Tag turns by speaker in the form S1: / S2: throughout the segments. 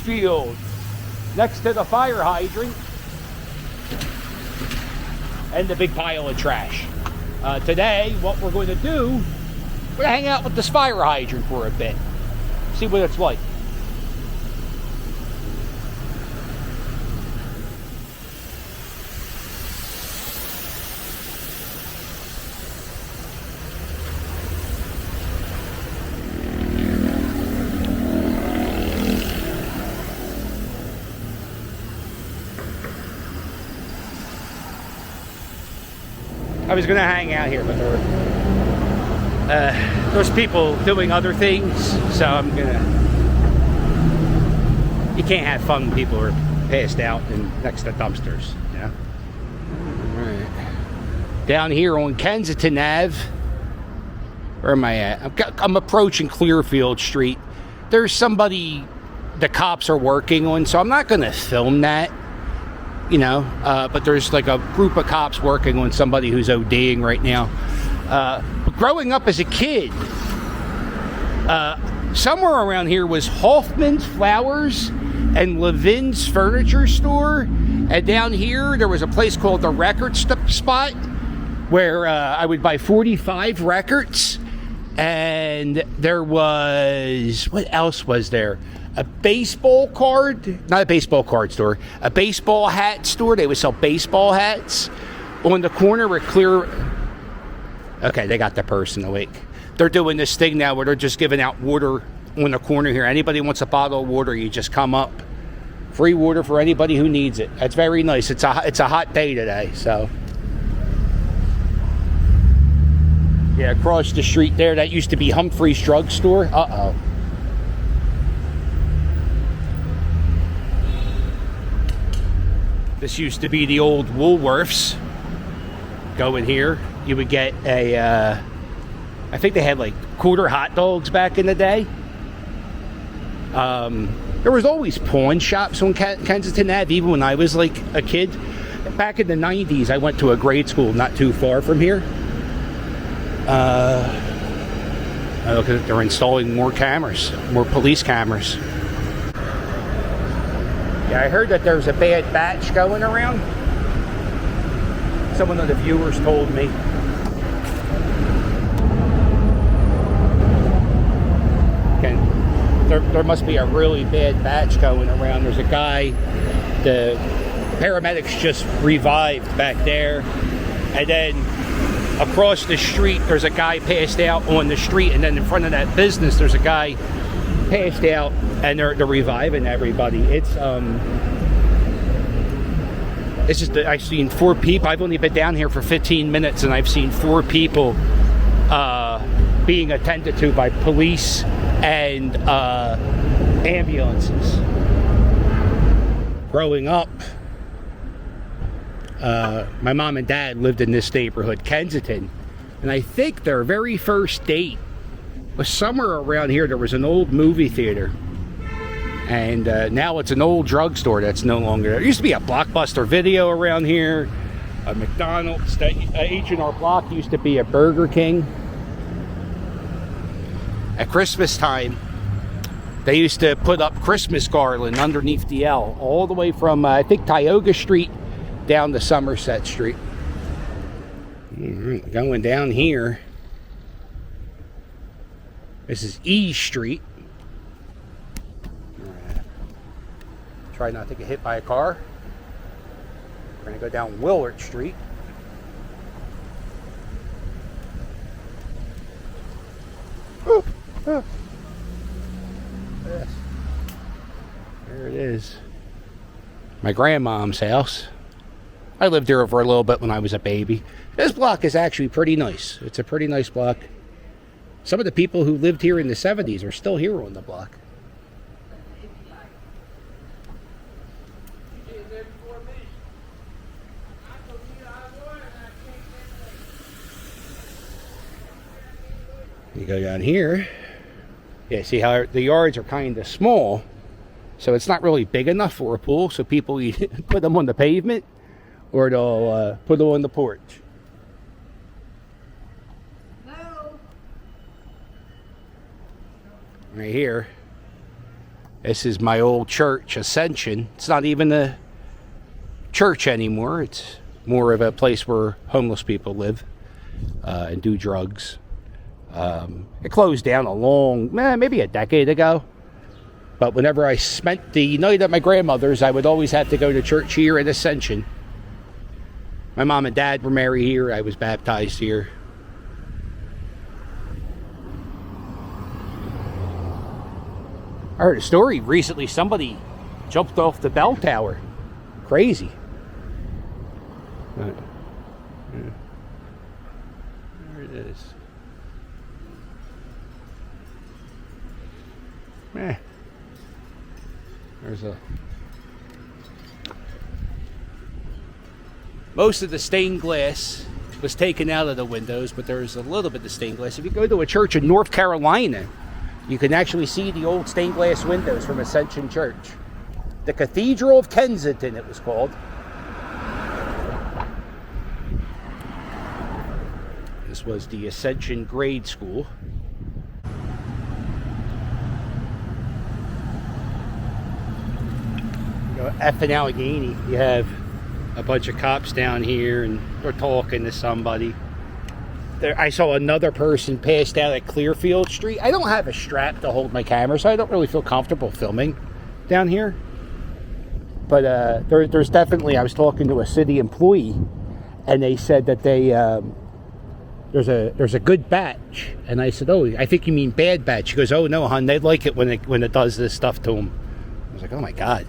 S1: Clearfield, next to the fire hydrant and the big pile of trash. Today, what we're going to do, we're going to hang out with this fire hydrant for a bit, see what it's like. I was going to hang out here, but there's people doing other things, so I'm going to... You can't have fun when people are passed out and next to dumpsters, you know? All right. Down here on Kensington Ave, where am I at? I'm approaching Clearfield Street. There's somebody the cops are working on, so I'm not going to film that. You know, but there's like a group of cops working on somebody who's ODing right now. Growing up as a kid, somewhere around here was Hoffman's Flowers and Levin's Furniture Store. And down here, there was a place called the Record Spot where I would buy 45 records. And there was, what else was there? A baseball card, not a baseball card store, a baseball hat store. They would sell baseball hats on the corner where Okay, they got the person awake. They're doing this thing now where they're just giving out water on the corner here. Anybody wants a bottle of water, you just come up. Free water for anybody who needs it. That's very nice. It's a hot day today, so. Yeah, across the street there, that used to be Humphrey's Drugstore. Uh-oh. This used to be the old Woolworths. Go in here, you would get a, I think they had like quarter hot dogs back in the day. There was always pawn shops on Kensington Ave, even when I was like a kid. Back in the 90s, I went to a grade school not too far from here. Look, they're installing more cameras, more police cameras. Yeah, I heard that there's a bad batch going around. Some of the viewers told me. There must be a really bad batch going around. There's a guy, the paramedics just revived back there. And then across the street, there's a guy passed out on the street. And then in front of that business, there's a guy passed out, and they're reviving everybody. It's just I've seen 4 people. I've only been down here for 15 minutes, and I've seen 4 people being attended to by police and ambulances. Growing up, my mom and dad lived in this neighborhood, Kensington, and I think their very first date was somewhere around here. There was an old movie theater, and now it's an old drugstore that's no longer there. There used to be a Blockbuster Video around here, a McDonald's. H&R Block used to be a Burger King. At Christmas time, they used to put up Christmas garland underneath the L, all the way from I think Tioga Street down to Somerset Street. Going down here, this is E Street. Try not to get hit by a car. We're going to go down Willard Street. Yes. There it is. My grandmom's house. I lived here for a little bit when I was a baby. This block is actually pretty nice. It's a pretty nice block. Some of the people who lived here in the 70s are still here on the block. You go down here. Yeah, see how the yards are kind of small, so it's not really big enough for a pool, so people either put them on the pavement or they'll put them on the porch. No. Right here, This is my old church, Ascension. It's not even a church anymore. It's more of a place where homeless people live and do drugs. It closed down maybe a decade ago. But whenever I spent the night at my grandmother's, I would always have to go to church here at Ascension. My mom and dad were married here. I was baptized here. I heard a story recently. Somebody jumped off the bell tower. Crazy. There it is. Most of the stained glass was taken out of the windows, but there's a little bit of stained glass. If you go to a church in North Carolina, you can actually see the old stained glass windows from Ascension Church. The Cathedral of Kensington, it was called. This was the Ascension grade school. F in Allegheny, you have a bunch of cops down here and they're talking to somebody. I saw another person passed out at Clearfield Street. I don't have a strap to hold my camera, so I don't really feel comfortable filming down here. But there's definitely, I was talking to a city employee and they said that there's a good batch. And I said, oh, I think you mean bad batch. She goes, oh no, hon, they like it when it does this stuff to them. I was like, oh my God.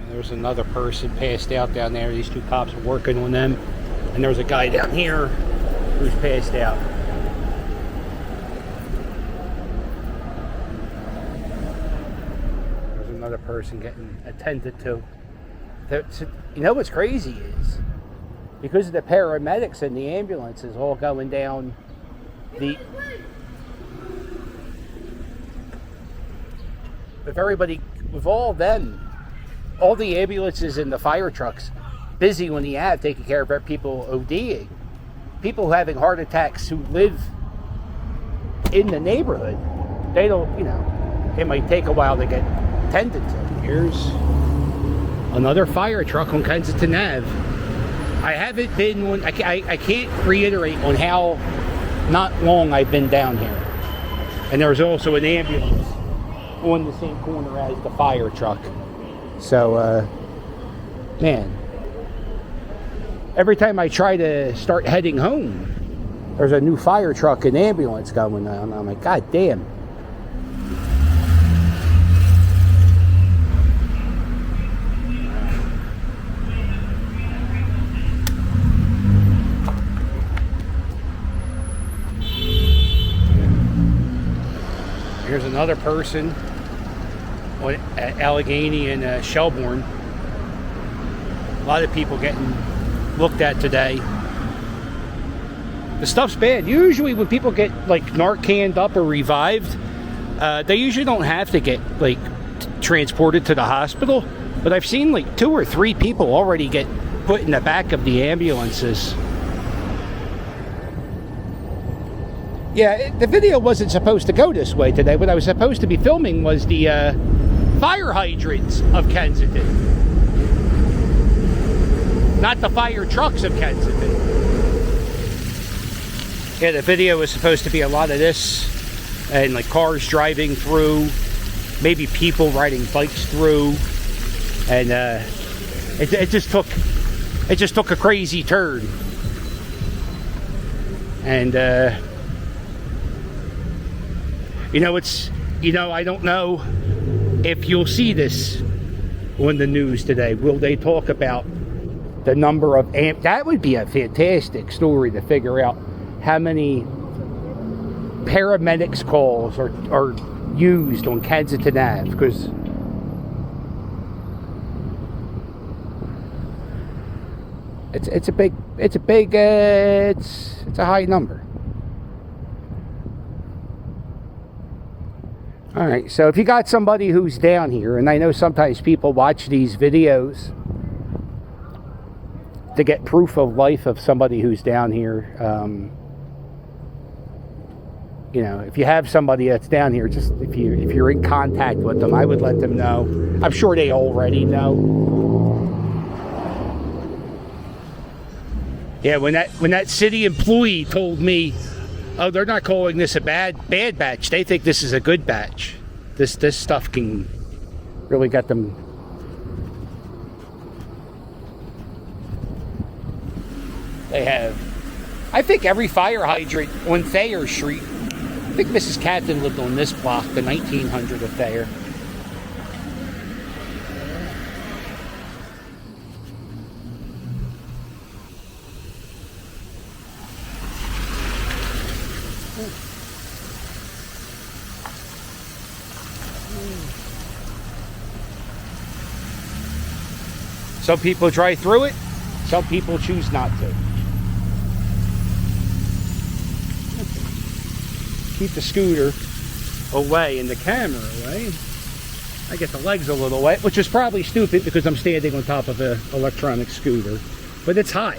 S1: There's another person passed out down there. These two cops are working on them. And there's a guy down here who's passed out. There's another person getting attended to. You know what's crazy is, because of the paramedics and the ambulances all going down with all them, all the ambulances and the fire trucks busy when you have taking care of people ODing. People having heart attacks who live in the neighborhood, they don't, it might take a while to get tended to. Here's another fire truck on Kensington Ave. I haven't been on, I can't reiterate on how not long I've been down here. And there's also an ambulance on the same corner as the fire truck. So, man, every time I try to start heading home, there's a new fire truck and ambulance going on. I'm like, God damn. Here's another person at Allegheny and Shelbourne. A lot of people getting looked at today. The stuff's bad. Usually when people get Narcaned up or revived, they usually don't have to get transported to the hospital. But I've seen 2 or 3 people already get put in the back of the ambulances. Yeah, the video wasn't supposed to go this way today. What I was supposed to be filming was the fire hydrants of Kensington, not the fire trucks of Kensington. Yeah, the video was supposed to be a lot of this, and cars driving through, maybe people riding bikes through, and it just took a crazy turn. And I don't know if you'll see this on the news today. Will they talk about the number of that would be a fantastic story to figure out how many paramedics calls are used on Kensington Ave, because it's a high number. All right, so if you got somebody who's down here, and I know sometimes people watch these videos to get proof of life of somebody who's down here, you know, if you have somebody that's down here, just if you're in contact with them, I would let them know. I'm sure they already know. Yeah, when that city employee told me, oh, they're not calling this a bad batch. They think this is a good batch. This stuff can really get them. They have, I think, every fire hydrant on Thayer Street. I think Mrs. Catton lived on this block, the 1900 of Thayer. Some people drive through it, some people choose not to. Keep the scooter away and the camera away. I get the legs a little wet, which is probably stupid because I'm standing on top of an electronic scooter, but it's high.